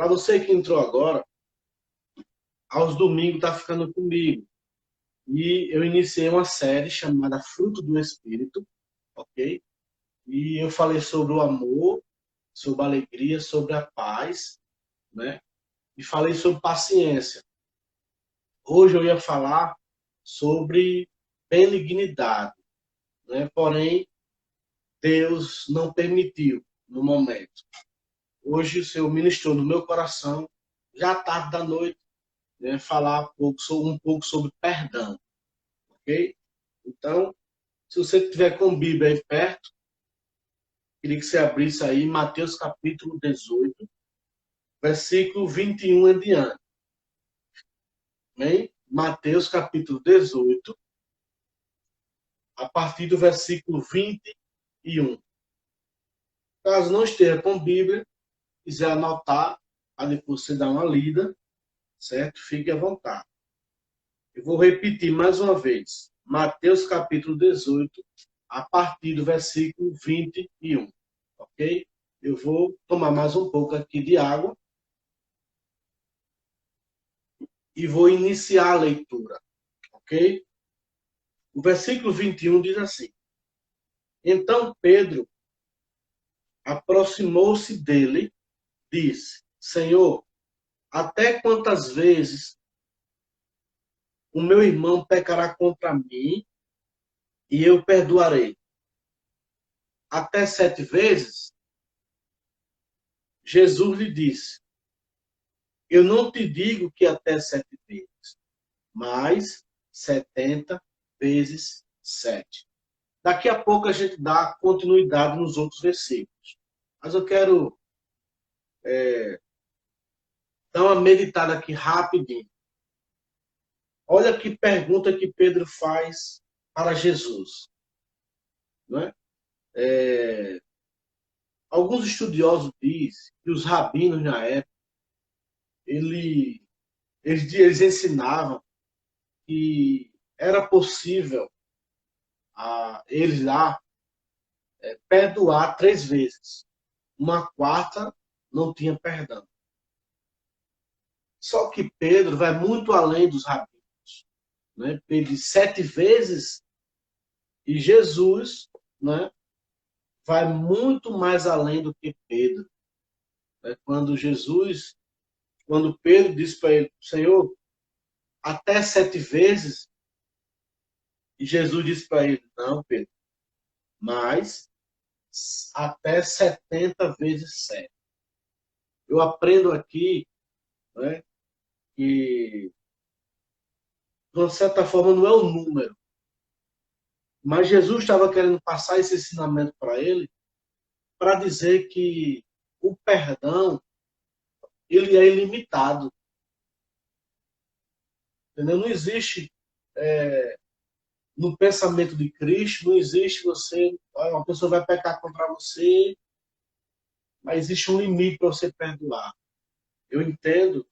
Para você que entrou agora, aos domingos está ficando comigo. E eu iniciei uma série chamada Fruto do Espírito, ok? E eu falei sobre o amor, sobre a alegria, sobre a paz, né? E falei sobre paciência. Hoje eu ia falar sobre benignidade, né? Porém, Deus não permitiu no momento. Hoje o Senhor ministrou no meu coração, já tarde da noite, né? Falar um pouco sobre perdão, ok? Então, se você tiver com a Bíblia aí perto, queria que você abrisse aí Mateus capítulo 18, versículo 21 em diante. Amém? Mateus capítulo 18, a partir do versículo 21. Caso não esteja com Bíblia, quiser anotar, aí depois você dá uma lida, certo? Fique à vontade. Eu vou repetir mais uma vez. Mateus capítulo 18, a partir do versículo 21. Ok? Eu vou tomar mais um pouco aqui de água e vou iniciar a leitura. Ok? O versículo 21 diz assim: Então Pedro aproximou-se dele, disse: Senhor, até quantas vezes o meu irmão pecará contra mim e eu perdoarei? Até 7 vezes? Jesus lhe disse: Eu não te digo que até 7 vezes, mas 70 vezes 7. Daqui a pouco a gente dá continuidade nos outros versículos. Mas eu quero dar uma meditada aqui rapidinho. Olha que pergunta que Pedro faz para Jesus. Não é? Alguns estudiosos dizem que os rabinos na época, eles ensinavam que era possível eles lá perdoar 3 vezes. Uma quarta não tinha perdão. Só que Pedro vai muito além dos rabinos. Né? Pedro 7 vezes e Jesus, né, vai muito mais além do que Pedro. Né? Quando Pedro diz para ele, Senhor, até 7 vezes, e Jesus diz para ele, não, Pedro, mas até 70 vezes 7. Eu aprendo aqui, né, que, de uma certa forma, não é o número, mas Jesus estava querendo passar esse ensinamento para ele, para dizer que o perdão, ele é ilimitado. Entendeu? Não existe, no pensamento de Cristo, não existe uma pessoa vai pecar contra você, mas existe um limite para você perdoar. Eu entendo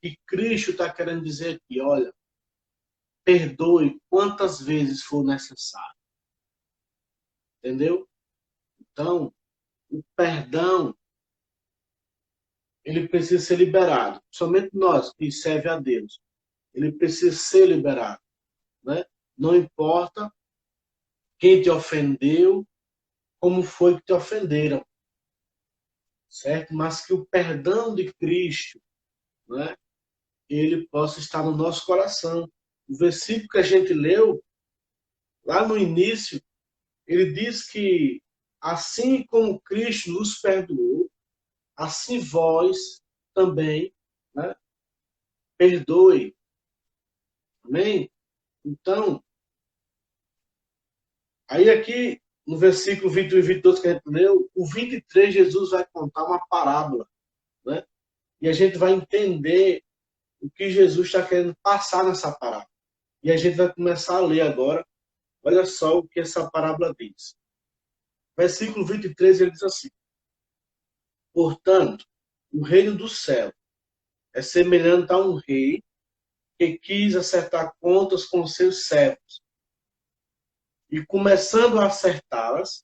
que Cristo está querendo dizer aqui, olha, perdoe quantas vezes for necessário. Entendeu? Então, o perdão, ele precisa ser liberado. Somente nós que serve a Deus, ele precisa ser liberado. Né? Não importa quem te ofendeu, como foi que te ofenderam. Certo? Mas que o perdão de Cristo, né, ele possa estar no nosso coração. O versículo que a gente leu, lá no início, ele diz que assim como Cristo nos perdoou, assim vós também, né, perdoe. Amém? Então, aí aqui, no versículo 21 e 22 que a gente leu, o 23, Jesus vai contar uma parábola, né? E a gente vai entender o que Jesus está querendo passar nessa parábola. E a gente vai começar a ler agora. Olha só o que essa parábola diz. Versículo 23, ele diz assim: Portanto, o reino do céu é semelhante a um rei que quis acertar contas com seus servos. E começando a acertá-las,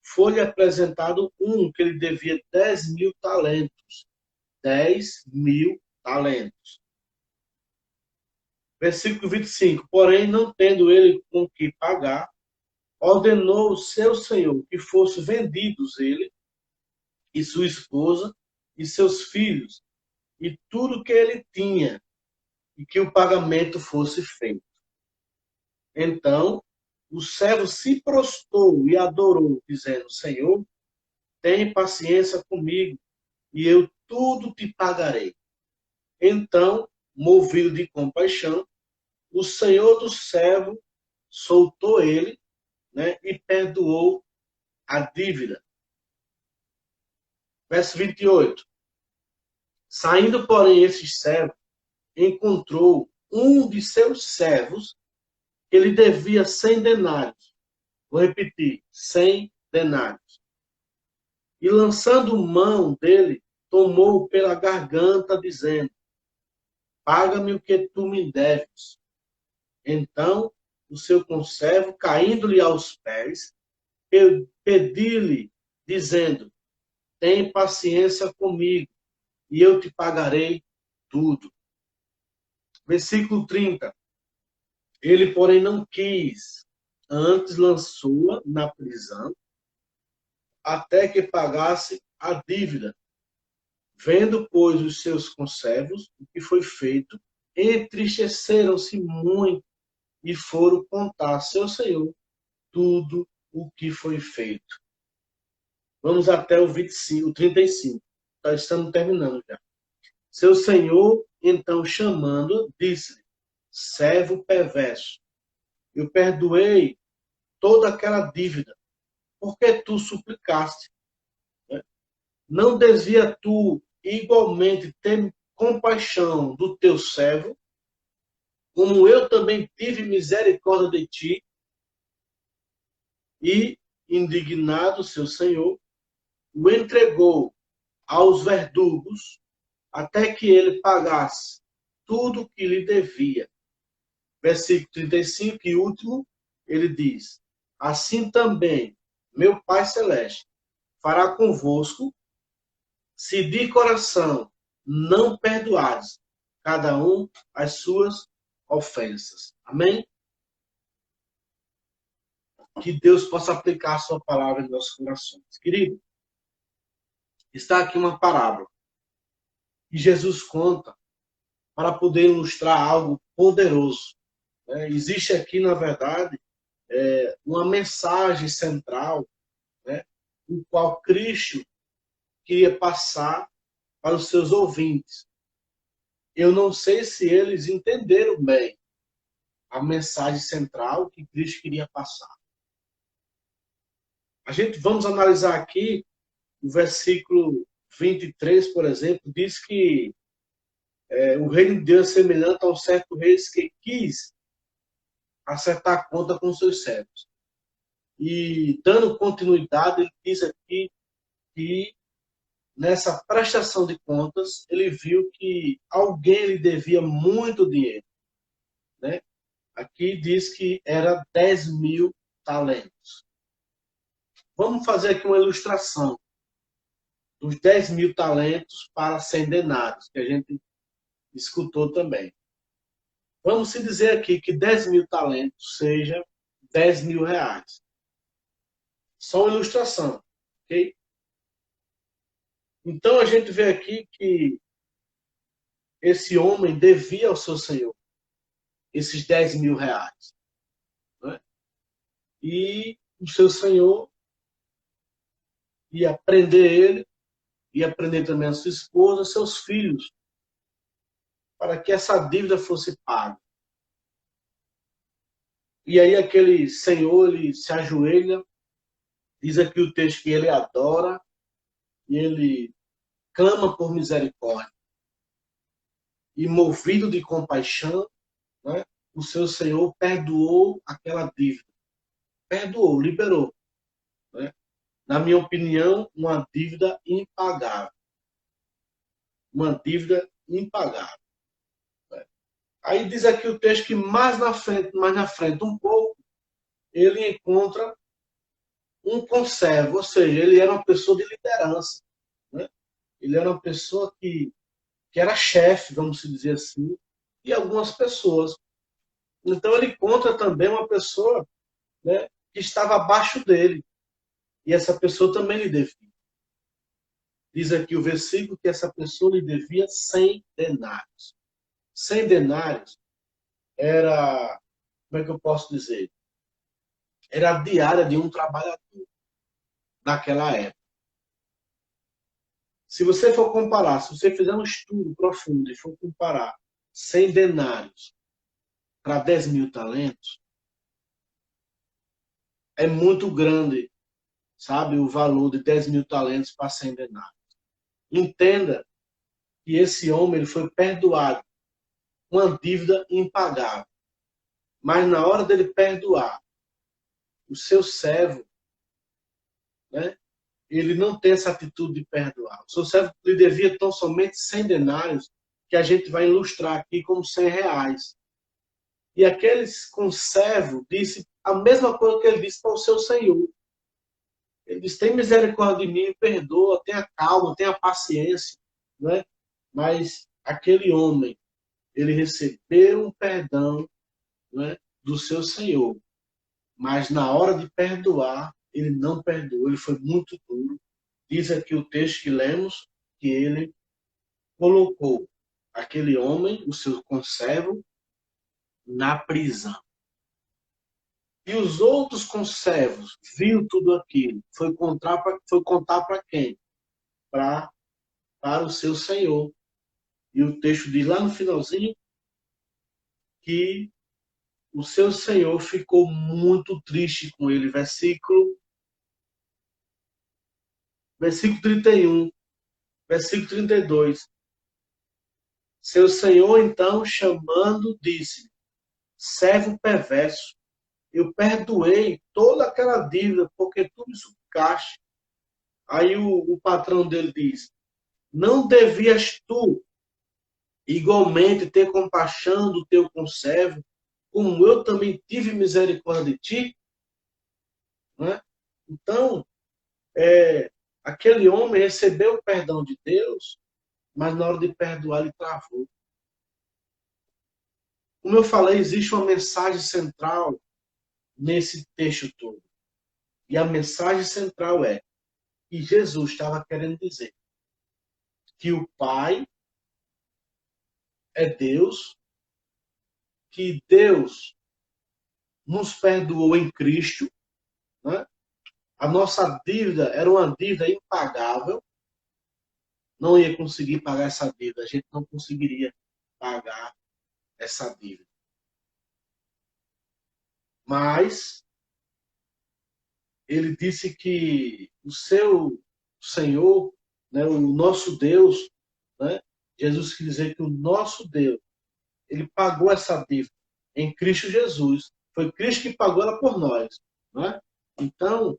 foi-lhe apresentado um que lhe devia 10.000 talentos. 10.000 talentos. Versículo 25. Porém, não tendo ele com que pagar, ordenou o seu senhor que fossem vendidos ele e sua esposa e seus filhos e tudo que ele tinha, e que o pagamento fosse feito. Então, o servo se prostrou e adorou, dizendo: Senhor, tem paciência comigo, e eu tudo te pagarei. Então, movido de compaixão, o senhor do servo soltou ele, né, e perdoou a dívida. Verso 28. Saindo, porém, esse servo encontrou um de seus servos que lhe devia 100 denários. Vou repetir, 100 denários. E lançando mão dele, tomou-o pela garganta, dizendo: paga-me o que tu me deves. Então, o seu conservo, caindo-lhe aos pés, pedi-lhe, dizendo: tem paciência comigo, e eu te pagarei tudo. Versículo 30. Ele, porém, não quis, antes lançou-a na prisão, até que pagasse a dívida. Vendo, pois, os seus conservos o que foi feito, entristeceram-se muito e foram contar a seu senhor tudo o que foi feito. Vamos até o 25, o 35. Estamos terminando já. Seu senhor, então, chamando, disse-lhe: servo perverso, eu perdoei toda aquela dívida, porque tu suplicaste. Não desvia tu igualmente ter compaixão do teu servo, como eu também tive misericórdia de ti. E, indignado seu senhor, o entregou aos verdugos até que ele pagasse tudo o que lhe devia. Versículo 35 e último, ele diz: assim também meu Pai Celeste fará convosco, se de coração não perdoares cada um as suas ofensas. Amém? Que Deus possa aplicar a sua palavra em nossos corações. Querido, está aqui uma parábola que Jesus conta para poder ilustrar algo poderoso. Existe aqui, na verdade, uma mensagem central, né, o qual Cristo queria passar para os seus ouvintes. Eu não sei se eles entenderam bem a mensagem central que Cristo queria passar. Vamos analisar aqui o versículo 23, por exemplo, diz que o reino de Deus é semelhante a um certo rei que quis acertar a conta com seus servos. E, dando continuidade, ele diz aqui que nessa prestação de contas, ele viu que alguém lhe devia muito dinheiro. Né? Aqui diz que era 10.000 talentos. Vamos fazer aqui uma ilustração dos 10.000 talentos para 100 denários, que a gente escutou também. Vamos se dizer aqui que 10.000 talentos seja 10.000 reais. Só uma ilustração, ok? Então a gente vê aqui que esse homem devia ao seu senhor esses 10.000 reais. Né? E o seu senhor ia prender ele, ia prender também a sua esposa, seus filhos, para que essa dívida fosse paga. E aí aquele senhor, ele se ajoelha, diz aqui o texto que ele adora, e ele clama por misericórdia. E movido de compaixão, né, o seu senhor perdoou aquela dívida. Perdoou, liberou. Né? Na minha opinião, uma dívida impagável. Uma dívida impagável. Né? Aí diz aqui o texto que mais na frente um pouco, ele encontra um conservo, ou seja, ele era uma pessoa de liderança. Né? ele era uma pessoa que era chefe, vamos dizer assim, de algumas pessoas. Então ele encontra também uma pessoa, né, que estava abaixo dele, e essa pessoa também lhe devia. Diz aqui o versículo que essa pessoa lhe devia 100 denários. 100 denários era, como é que eu posso dizer? Era a diária de um trabalhador naquela época. Se você for comparar, se você fizer um estudo profundo e for comparar 100 denários para 10 mil talentos, é muito grande, sabe, o valor de 10 mil talentos para 100 denários. Entenda que esse homem ele foi perdoado uma dívida impagável. Mas na hora dele perdoar o seu servo, né, ele não tem essa atitude de perdoar. O seu servo lhe devia tão somente 100 denários, que a gente vai ilustrar aqui como 100 reais. E aquele conservo disse a mesma coisa que ele disse para o seu senhor. Ele disse, tem misericórdia de mim, perdoa, tenha calma, tenha paciência. Né? Mas aquele homem, ele recebeu um perdão, né, do seu senhor. Mas na hora de perdoar, ele não perdoou, ele foi muito duro. Diz aqui o texto que lemos, que ele colocou aquele homem, o seu conservo, na prisão. E os outros conservos viu tudo aquilo. Foi contar para quem? Para o seu senhor. E o texto diz lá no finalzinho que o seu senhor ficou muito triste com ele. Versículo 31, versículo 32. Seu senhor, então, chamando, disse, servo perverso, eu perdoei toda aquela dívida, porque tu me suplicaste. Aí o patrão dele diz, não devias tu igualmente ter compaixão do teu conservo, como eu também tive misericórdia de ti? Né? Então, aquele homem recebeu o perdão de Deus, mas na hora de perdoar ele travou. Como eu falei, existe uma mensagem central nesse texto todo. E a mensagem central é que Jesus estava querendo dizer que o Pai é Deus, que Deus nos perdoou em Cristo, né? A nossa dívida era uma dívida impagável, não ia conseguir pagar essa dívida, a gente não conseguiria pagar essa dívida. Mas ele disse que o seu Senhor, né, o nosso Deus, né, Jesus quis dizer que o nosso Deus, ele pagou essa dívida em Cristo Jesus. Foi Cristo que pagou ela por nós. Né? Então,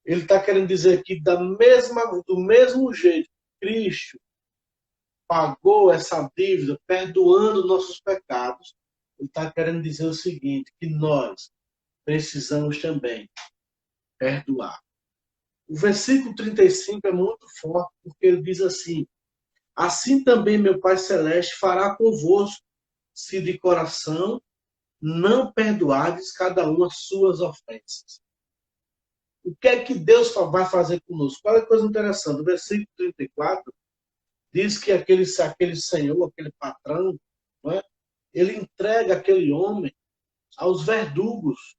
ele está querendo dizer que do mesmo jeito que Cristo pagou essa dívida, perdoando nossos pecados, ele está querendo dizer o seguinte, que nós precisamos também perdoar. O versículo 35 é muito forte, porque ele diz assim, assim também meu Pai Celeste fará convosco, se de coração não perdoardes cada um as suas ofensas. O que é que Deus vai fazer conosco? Olha que coisa interessante. O versículo 34 diz que aquele senhor, aquele patrão, né, ele entrega aquele homem aos verdugos.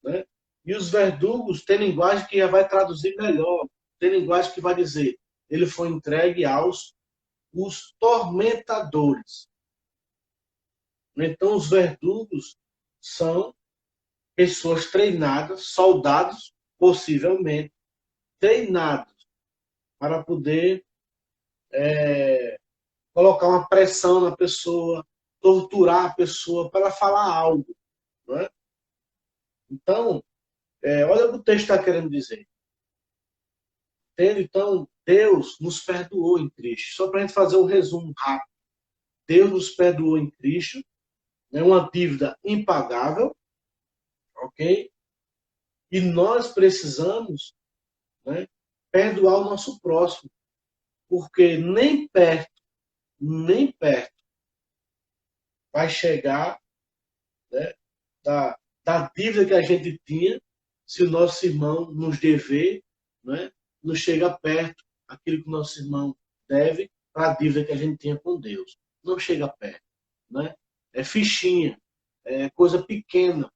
Né? E os verdugos têm linguagem que já vai traduzir melhor. Tem linguagem que vai dizer, ele foi entregue aos os tormentadores. Então, os verdugos são pessoas treinadas, soldados, possivelmente, treinados para poder colocar uma pressão na pessoa, torturar a pessoa para ela falar algo. Não é? Então, olha o que o texto está querendo dizer. Entende? Então, Deus nos perdoou em Cristo. Só para a gente fazer um resumo rápido. Deus nos perdoou em Cristo. É uma dívida impagável. Ok? E nós precisamos, né, perdoar o nosso próximo. porque nem perto vai chegar, né, da dívida que a gente tinha, se o nosso irmão nos dever, né, não chega perto aquilo que o nosso irmão deve para a dívida que a gente tinha com Deus. Não chega perto. Né? É fichinha, é coisa pequena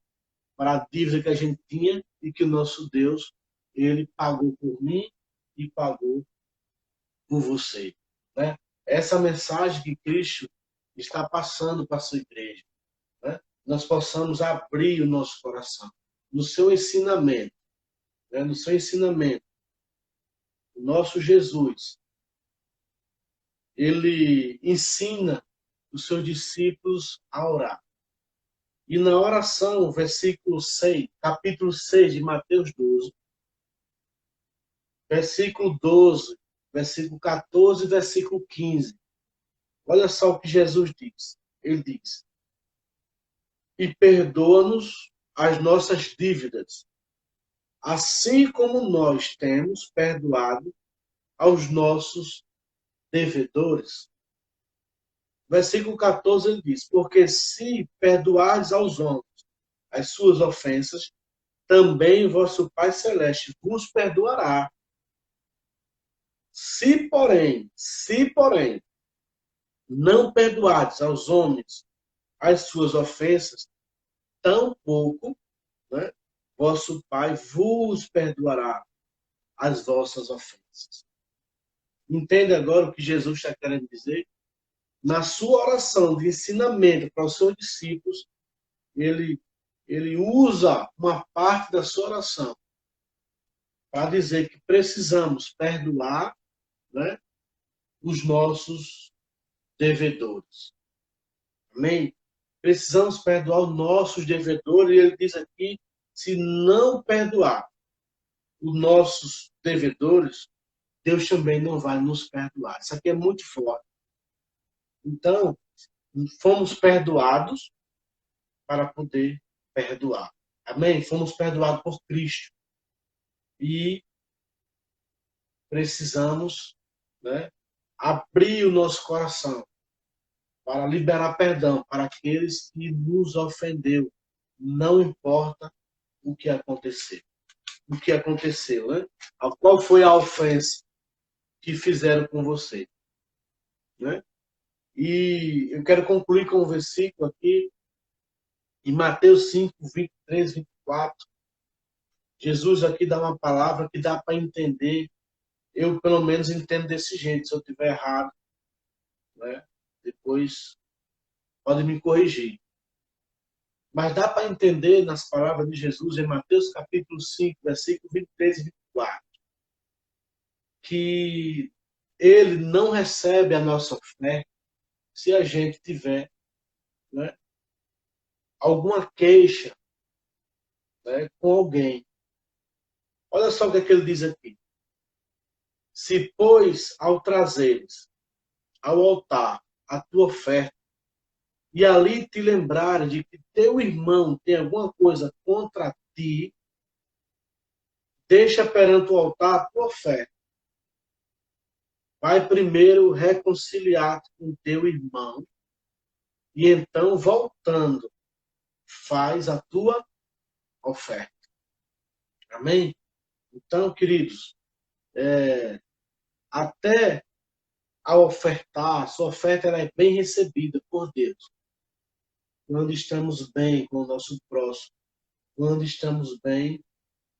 para a dívida que a gente tinha e que o nosso Deus, ele pagou por mim e pagou por você. Né? Essa mensagem que Cristo está passando para a sua igreja. Né? Nós possamos abrir o nosso coração no seu ensinamento. Né? No seu ensinamento. O nosso Jesus, ele ensina os seus discípulos a orar. E na oração, versículo 6, capítulo 6 de Mateus 12, versículo 12, versículo 14 e versículo 15. Olha só o que Jesus diz. Ele diz: e perdoa-nos as nossas dívidas, assim como nós temos perdoado aos nossos devedores. Versículo 14 ele diz: porque se perdoares aos homens as suas ofensas, também vosso Pai Celeste vos perdoará. Se porém, não perdoardes aos homens as suas ofensas, tampouco, né, vosso Pai vos perdoará as vossas ofensas. Entende agora o que Jesus está querendo dizer? Na sua oração de ensinamento para os seus discípulos, ele usa uma parte da sua oração para dizer que precisamos perdoar, né, os nossos devedores. Amém? Precisamos perdoar os nossos devedores. E ele diz aqui, se não perdoar os nossos devedores, Deus também não vai nos perdoar. Isso aqui é muito forte. Então, fomos perdoados para poder perdoar. Amém? Fomos perdoados por Cristo. E precisamos, né, abrir o nosso coração para liberar perdão para aqueles que nos ofendeu. Não importa o que aconteceu. O que aconteceu, né? Qual foi a ofensa que fizeram com você? Né? E eu quero concluir com um versículo aqui, em Mateus 5, 23, 24. Jesus aqui dá uma palavra que dá para entender. Eu, pelo menos, entendo desse jeito. Se eu estiver errado, né? Depois pode me corrigir. Mas dá para entender nas palavras de Jesus em Mateus capítulo 5, versículo 23 e 24, que ele não recebe a nossa oferta se a gente tiver, né, alguma queixa, né, com alguém. Olha só o que ele diz aqui. Se, pois, ao trazeres ao altar a tua oferta, e ali te lembrares de que teu irmão tem alguma coisa contra ti, deixa perante o altar a tua oferta. Vai primeiro reconciliar-te com teu irmão, e então, voltando, faz a tua oferta. Amém? Então, queridos, até a ofertar, a sua oferta ela é bem recebida por Deus. Quando estamos bem com o nosso próximo, quando estamos bem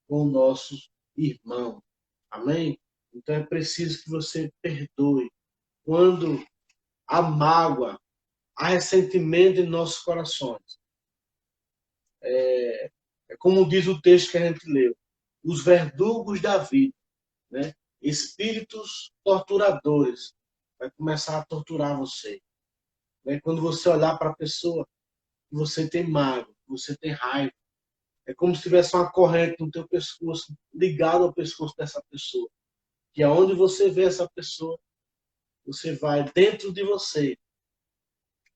com o nosso irmão. Amém? Então é preciso que você perdoe. Quando há mágoa, há ressentimento em nossos corações. É como diz o texto que a gente leu, os verdugos da vida, né? Espíritos torturadores, vai começar a torturar você. Né? Quando você olhar para a pessoa, você tem mágoa, você tem raiva. É como se tivesse uma corrente no teu pescoço, ligada ao pescoço dessa pessoa. Que aonde você vê essa pessoa, você vai dentro de você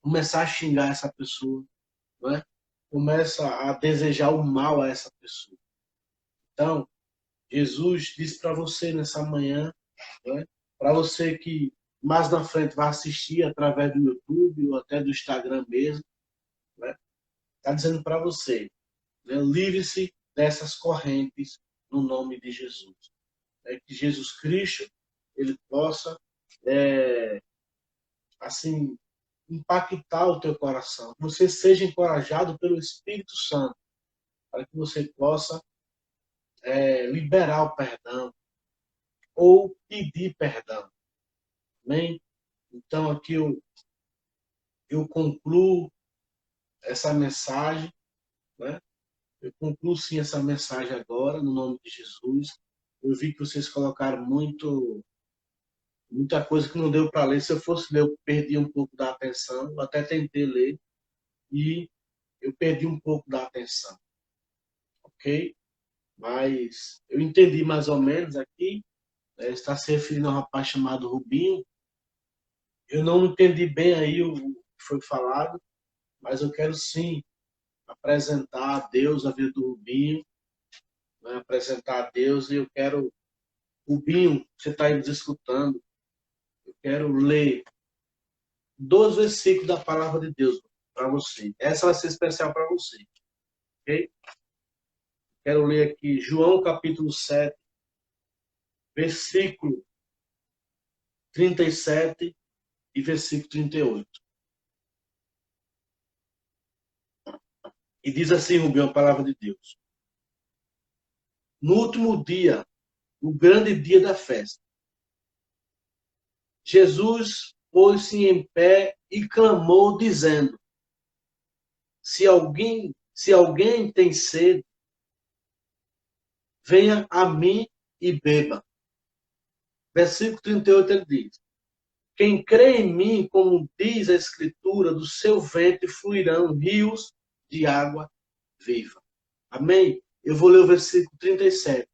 começar a xingar essa pessoa, né? Começa a desejar o mal a essa pessoa. Então, Jesus disse para você nessa manhã, né, Para você que mais na frente vai assistir através do YouTube ou até do Instagram mesmo, né? Está dizendo para você, né? Livre-se dessas correntes no nome de Jesus. Que Jesus Cristo ele possa assim impactar o teu coração, que você seja encorajado pelo Espírito Santo, para que você possa liberar o perdão ou pedir perdão. Amém? Então aqui eu concluo essa mensagem, né? Eu concluo sim essa mensagem agora, no nome de Jesus. Eu vi que vocês colocaram muita coisa que não deu para ler. Se eu fosse ler, eu perdi um pouco da atenção. Eu até tentei ler e eu perdi um pouco da atenção, ok? Mas eu entendi mais ou menos aqui. Está se referindo a um rapaz chamado Rubinho. Eu não entendi bem aí o que foi falado, mas eu quero sim apresentar a Deus a vida do Rubinho, né? Apresentar a Deus e eu quero, Rubinho, você está aí nos escutando, eu quero ler 2 versículos da palavra de Deus para você. Essa vai ser especial para você, ok? Quero ler aqui João capítulo 7, versículo 37 e versículo 38. E diz assim, Rubinho, a palavra de Deus. No último dia, o grande dia da festa, Jesus pôs-se em pé e clamou, dizendo: se alguém tem sede, venha a mim e beba. Versículo 38 ele diz: quem crê em mim, como diz a Escritura, do seu ventre fluirão rios de água viva. Amém? Eu vou ler o versículo 37.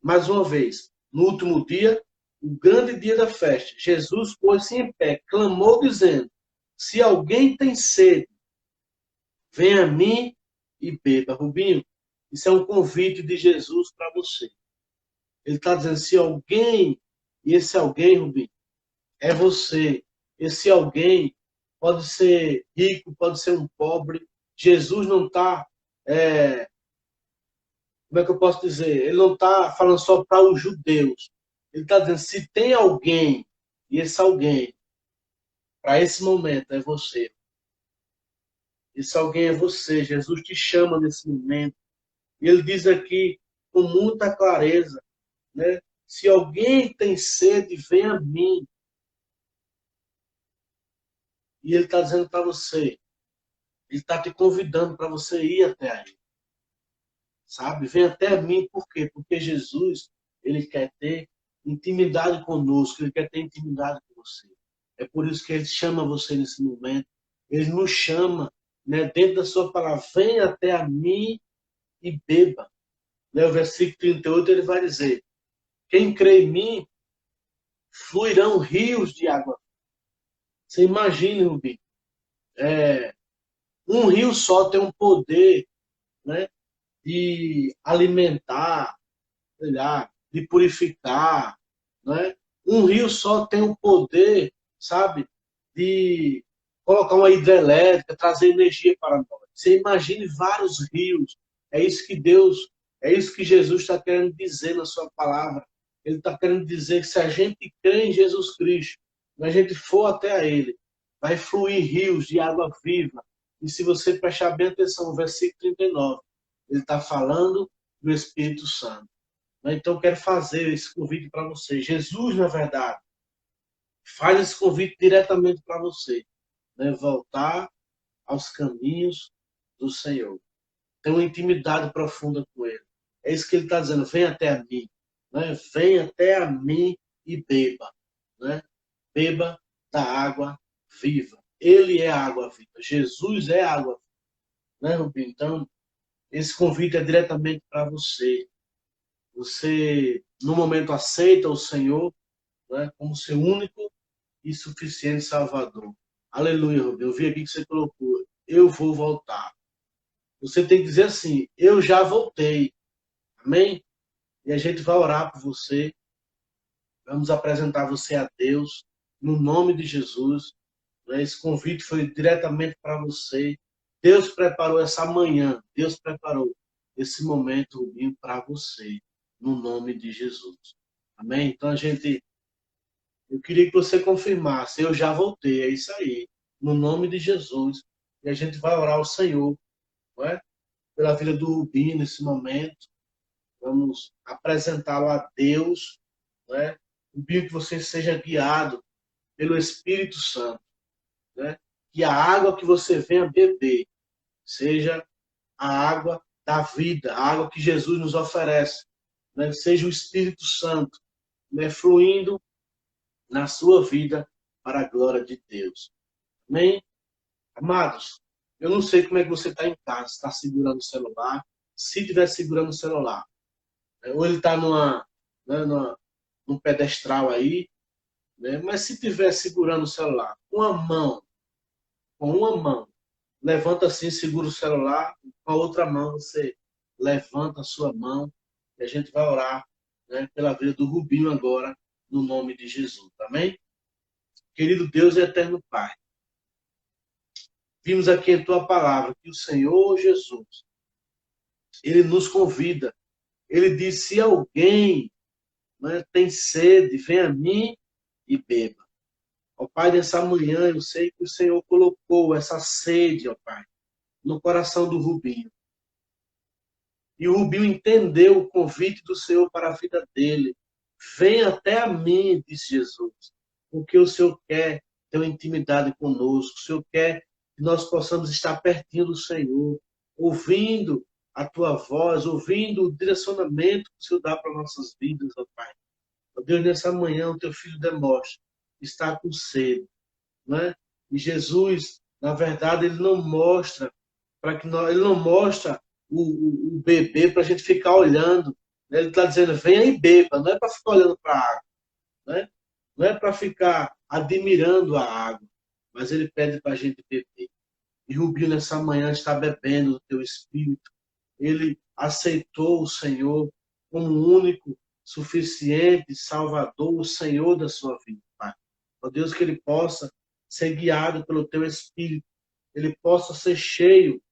Mais uma vez. No último dia, o grande dia da festa, Jesus pôs-se em pé, clamou dizendo: se alguém tem sede, venha a mim e beba. Rubinho, isso é um convite de Jesus para você. Ele está dizendo, se alguém, e esse alguém, Rubinho, é você. Esse alguém pode ser rico, pode ser um pobre. Jesus não está, como é que eu posso dizer? Ele não está falando só para os judeus. Ele está dizendo, se tem alguém, e esse alguém, para esse momento, é você. Esse alguém é você. Jesus te chama nesse momento. E ele diz aqui, com muita clareza, né? Se alguém tem sede, vem a mim. E ele está dizendo para você, ele está te convidando para você ir até ele. Sabe? Vem até mim, por quê? Porque Jesus, ele quer ter intimidade conosco, ele quer ter intimidade com você. É por isso que ele chama você nesse momento. Ele nos chama, né, dentro da sua palavra, vem até a mim e beba. Né, o versículo 38 ele vai dizer, quem crê em mim, fluirão rios de água. Você imagina, Rubi, um rio só tem um poder, né, de alimentar, sei lá, de purificar, né? Um rio só tem o poder, sabe, de colocar uma hidrelétrica, trazer energia para nós. Você imagine vários rios. É isso que Deus, é isso que Jesus está querendo dizer na sua palavra. Ele está querendo dizer que se a gente crê em Jesus Cristo, se a gente for até a Ele, vai fluir rios de água viva. E se você prestar bem atenção no versículo 39, ele está falando do Espírito Santo. Então, eu quero fazer esse convite para você. Jesus, na verdade, faz esse convite diretamente para você. Né? Voltar aos caminhos do Senhor. Ter uma intimidade profunda com Ele. É isso que Ele está dizendo. Vem até a mim. Né? Vem até a mim e beba. Né? Beba da água viva. Ele é a água viva. Jesus é a água viva. Né, Rubinho? Então, esse convite é diretamente para você. Você, no momento, aceita o Senhor, né, como seu único e suficiente Salvador. Aleluia, Rubinho. Eu vi aqui que você colocou, eu vou voltar. Você tem que dizer assim, eu já voltei. Amém? E a gente vai orar por você. Vamos apresentar você a Deus, no nome de Jesus. Né? Esse convite foi diretamente para você. Deus preparou essa manhã, Deus preparou esse momento, Rubinho, para você, no nome de Jesus. Amém? Então, eu queria que você confirmasse, eu já voltei, é isso aí, no nome de Jesus. E a gente vai orar ao Senhor, não é? Pela vida do Rubinho nesse momento. Vamos apresentá-lo a Deus, né? Rubinho, que você seja guiado pelo Espírito Santo, né? Que a água que você venha beber seja a água da vida, a água que Jesus nos oferece, né? Seja o Espírito Santo, né? Fluindo na sua vida para a glória de Deus. Amém? Amados, eu não sei como é que você está em casa, está segurando o celular, se estiver segurando o celular, né? Ou ele está né, num pedestral aí, né? Mas se estiver segurando o celular com uma mão, levanta assim, segura o celular, com a outra mão você levanta a sua mão e a gente vai orar, né, pela vida do Rubinho agora, no nome de Jesus. Amém? Querido Deus e eterno Pai, vimos aqui em tua palavra que o Senhor Jesus, ele nos convida. Ele diz: se alguém, né, tem sede, vem a mim e beba. Ó Pai, nessa manhã eu sei que o Senhor colocou essa sede, ó Pai, no coração do Rubinho. E o Rubinho entendeu o convite do Senhor para a vida dele. Vem até a mim, disse Jesus, porque o Senhor quer ter uma intimidade conosco. O Senhor quer que nós possamos estar pertinho do Senhor, ouvindo a tua voz, ouvindo o direcionamento que o Senhor dá para nossas vidas, ó Pai. Ó Deus, nessa manhã o teu filho demonstra que está com sede, né? E Jesus, na verdade, ele não mostra para que nós, ele não mostra o bebê para a gente ficar olhando. Né? Ele está dizendo, venha e beba, não é para ficar olhando para a água, né? Não é para ficar admirando a água, mas ele pede para a gente beber. E Rubinho nessa manhã está bebendo do teu espírito. Ele aceitou o Senhor como o único, suficiente Salvador, o Senhor da sua vida, Pai. Ó Deus, que ele possa ser guiado pelo teu espírito, ele possa ser cheio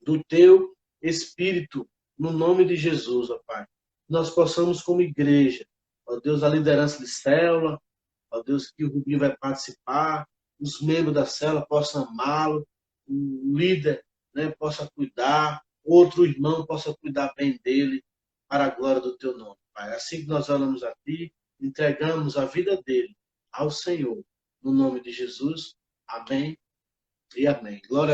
do teu espírito, no nome de Jesus, ó Pai. Nós possamos, como igreja, ó Deus, a liderança de célula, ó Deus, que o Rubinho vai participar, os membros da célula possam amá-lo, o líder, né, possa cuidar, outro irmão possa cuidar bem dele, para a glória do teu nome, Pai. Assim que nós oramos a Ti, entregamos a vida dele ao Senhor, no nome de Jesus. Amém e amém. Glória